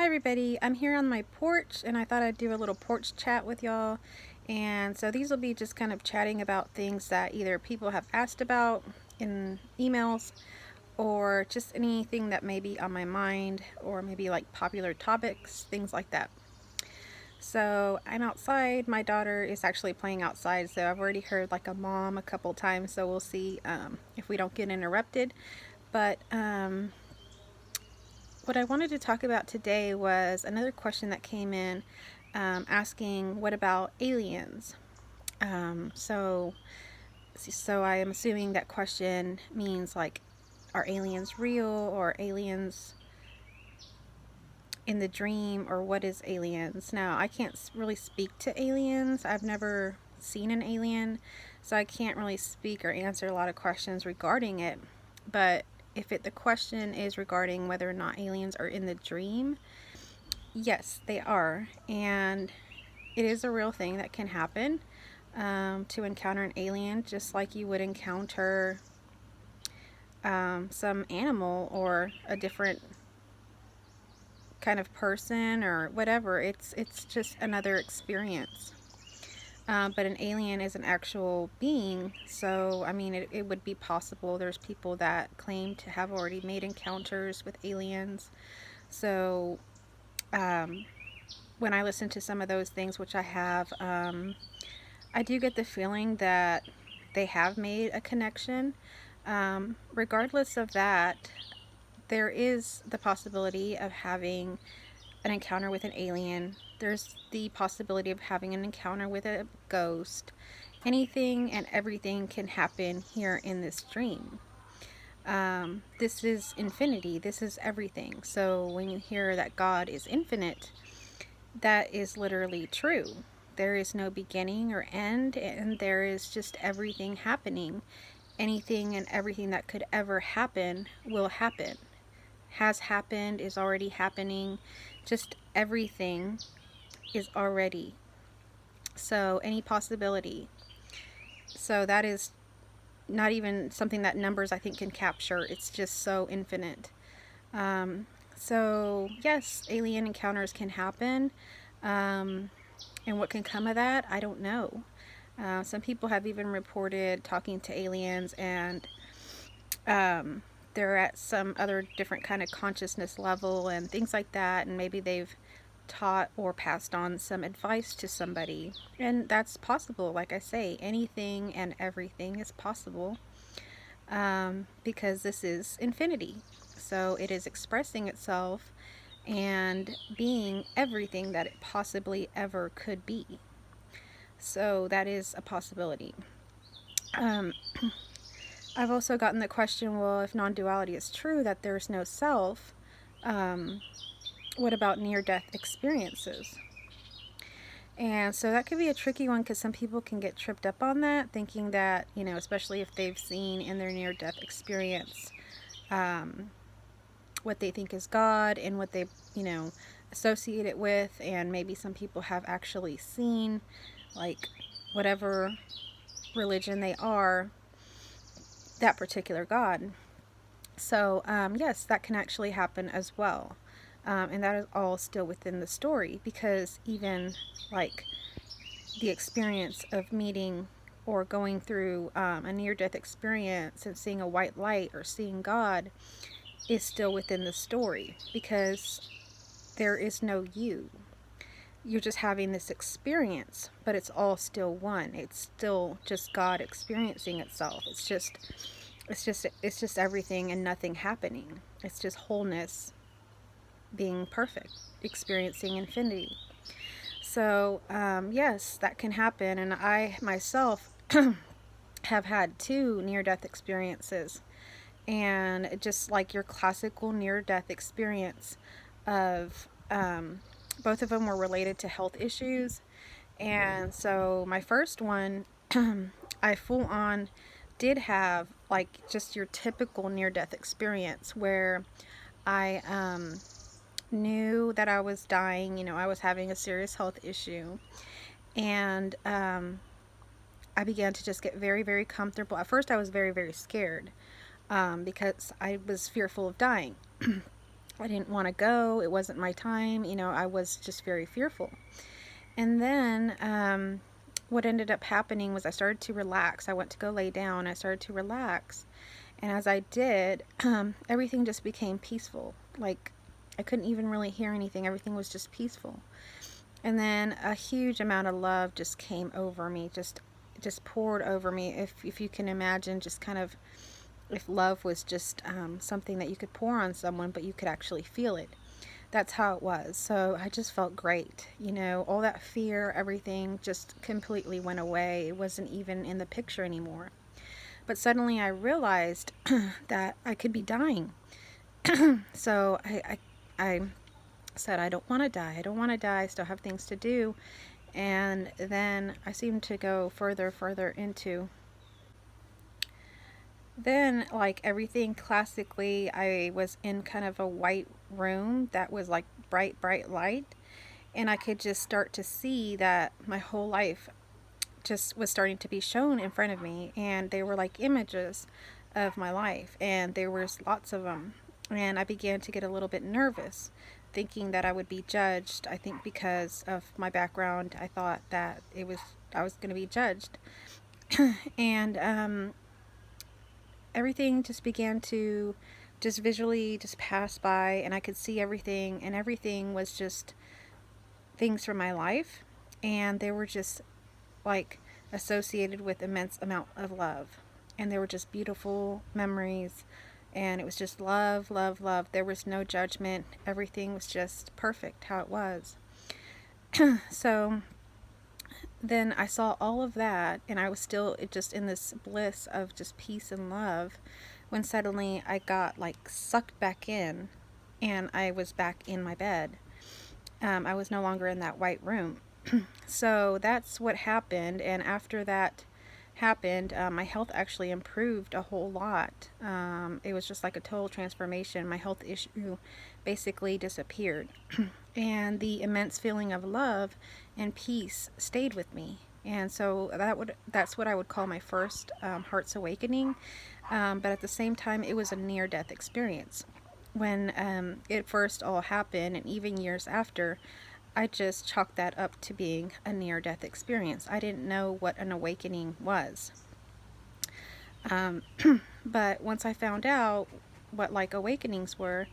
everybody, I'm here on my porch and I thought I'd do a little porch chat with y'all. And so these will be just kind of chatting about things that either people have asked about in emails or just anything that may be on my mind, or maybe like popular topics, things like that. So I'm outside. My daughter is actually playing outside, so I've already heard like a mom a couple times, so we'll see if we don't get interrupted. But what I wanted to talk about today was another question that came in, asking, what about aliens? So I am assuming that question means like, are aliens real, or aliens in the dream, or what is aliens? Now, I can't really speak to aliens. I've never seen an alien, so I can't really speak or answer a lot of questions regarding it. But if the question is regarding whether or not aliens are in the dream, yes, they are. And it is a real thing that can happen, to encounter an alien, just like you would encounter some animal or a different kind of person or whatever. It's just another experience. But an alien is an actual being, so I mean, it would be possible. There's people that claim to have already made encounters with aliens. So when I listen to some of those things, which I have, I do get the feeling that they have made a connection. Regardless of that, there is the possibility of having an encounter with an alien. There's the possibility of having an encounter with a ghost. Anything and everything can happen here in this dream. This is infinity. This is everything. So when you hear that God is infinite, that is literally true. There is no beginning or end, and there is just everything happening. Anything and everything that could ever happen will happen. Has happened, is already happening. Just everything is already. So any possibility. So that is not even something that numbers, I think, can capture. It's just so infinite. So yes, alien encounters can happen. And what can come of that, I don't know. Some people have even reported talking to aliens, and they're at some other different kind of consciousness level and things like that, and maybe they've taught or passed on some advice to somebody, and that's possible. Like I say, anything and everything is possible, because this is infinity, so it is expressing itself and being everything that it possibly ever could be. So that is a possibility. I've also gotten the question, well, if non-duality is true, that there's no self, what about near-death experiences? And so that could be a tricky one, because some people can get tripped up on that, thinking that, especially if they've seen in their near-death experience what they think is God and what they, associate it with. And maybe some people have actually seen, like, whatever religion they are, that particular God. So yes, that can actually happen as well. And that is all still within the story, because even like the experience of meeting or going through a near-death experience and seeing a white light or seeing God is still within the story, because there is no you. You're just having this experience, but it's all still one. It's still just God experiencing itself. It's just everything and nothing happening. It's just wholeness being perfect, experiencing infinity. So yes, that can happen. And I myself have had 2 near-death experiences, and just like your classical near-death experience of both of them were related to health issues. And so my first one, I full on did have like just your typical near-death experience, where I knew that I was dying. I was having a serious health issue, and I began to just get very, very comfortable. At first I was very, very scared, because I was fearful of dying. I didn't want to go. It wasn't my time. You know, I was just very fearful. And then what ended up happening was I started to relax. I went to go lay down. I started to relax. And as I did, everything just became peaceful. Like, I couldn't even really hear anything. Everything was just peaceful. And then a huge amount of love just came over me, just poured over me. If you can imagine, just kind of, if love was just something that you could pour on someone, but you could actually feel it. That's how it was. So I just felt great. You know, all that fear, everything just completely went away. It wasn't even in the picture anymore. But suddenly I realized that I could be dying. So I said, I don't want to die. I don't want to die. I still have things to do. And then I seemed to go further into. Then, like everything classically, I was in kind of a white room that was like bright light. And I could just start to see that my whole life just was starting to be shown in front of me. And they were like images of my life. And there was lots of them. And I began to get a little bit nervous, thinking that I would be judged. I think because of my background, I thought that I was going to be judged. And everything just began to just visually just pass by, and I could see everything, and everything was just things from my life, and they were just like associated with immense amount of love, and they were just beautiful memories, and it was just love, love, love. There was no judgment. Everything was just perfect how it was. So then I saw all of that, and I was still just in this bliss of just peace and love, when suddenly I got like sucked back in, and I was back in my bed. I was no longer in that white room. So that's what happened, and after that happened, my health actually improved a whole lot. It was just like a total transformation. My health issue basically disappeared. And the immense feeling of love and peace stayed with me. And so that's what I would call my first heart's awakening. But at the same time, it was a near-death experience. When it first all happened, and even years after, I just chalked that up to being a near-death experience. I didn't know what an awakening was. But once I found out what like awakenings were,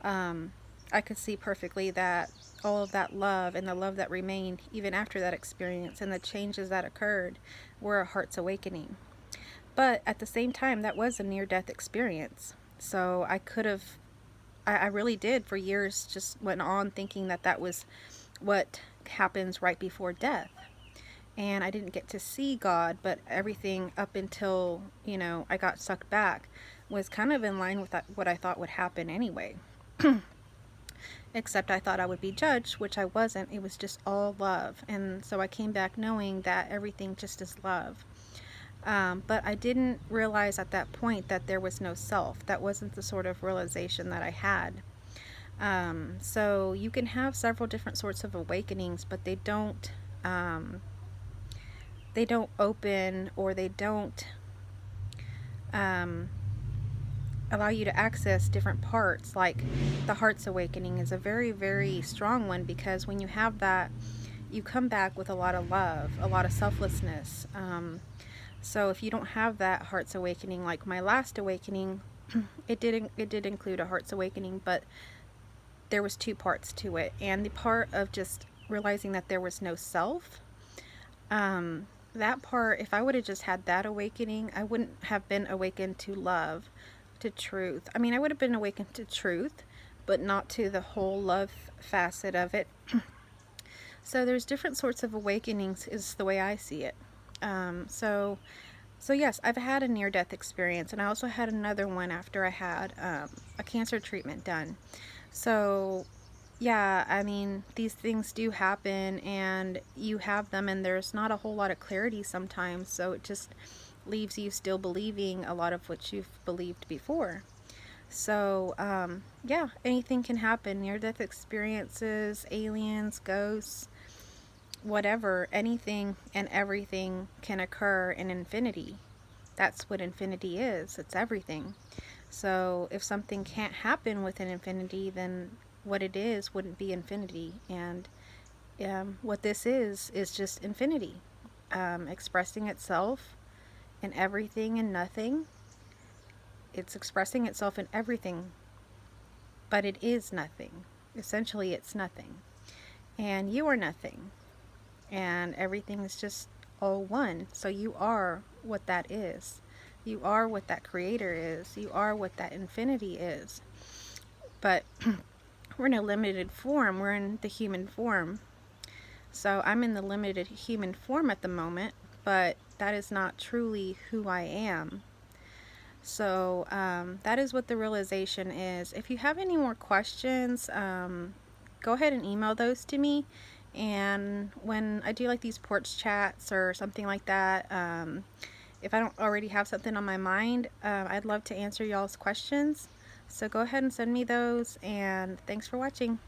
I could see perfectly that all of that love and the love that remained even after that experience and the changes that occurred were a heart's awakening. But at the same time, that was a near-death experience. So I really did for years just went on thinking that that was what happens right before death. And I didn't get to see God, but everything up until, I got sucked back was kind of in line with what I thought would happen anyway. Except I thought I would be judged, which I wasn't. It was just all love. And so I came back knowing that everything just is love. But I didn't realize at that point that there was no self. That wasn't the sort of realization that I had. So you can have several different sorts of awakenings, but they don't open, or they don't allow you to access different parts. Like the heart's awakening is a very, very strong one, because when you have that, you come back with a lot of love, a lot of selflessness. So if you don't have that heart's awakening, like my last awakening, it did include a heart's awakening, but there was two parts to it. And the part of just realizing that there was no self, that part, if I would have just had that awakening, I wouldn't have been awakened to love, to truth. I mean, I would have been awakened to truth, but not to the whole love facet of it. So there's different sorts of awakenings, is the way I see it. So yes, I've had a near-death experience, and I also had another one after I had a cancer treatment done. So yeah, I mean, these things do happen, and you have them, and there's not a whole lot of clarity sometimes, so it just leaves you still believing a lot of what you've believed before. So yeah, anything can happen. Near-death experiences, aliens, ghosts, whatever, anything and everything can occur in infinity. That's what infinity is. It's everything. So if something can't happen with an infinity, then what it is wouldn't be infinity. And what this is just infinity, expressing itself in everything and nothing. It's expressing itself in everything, but it is nothing. Essentially, it's nothing. And you are nothing. And everything is just all one. So you are what that is. You are what that creator is. You are what that infinity is. But we're in a limited form. We're in the human form. So I'm in the limited human form at the moment, but that is not truly who I am. So that is what the realization is. If you have any more questions, go ahead and email those to me. And when I do like these porch chats or something like that, if I don't already have something on my mind, I'd love to answer y'all's questions. So go ahead and send me those, and thanks for watching.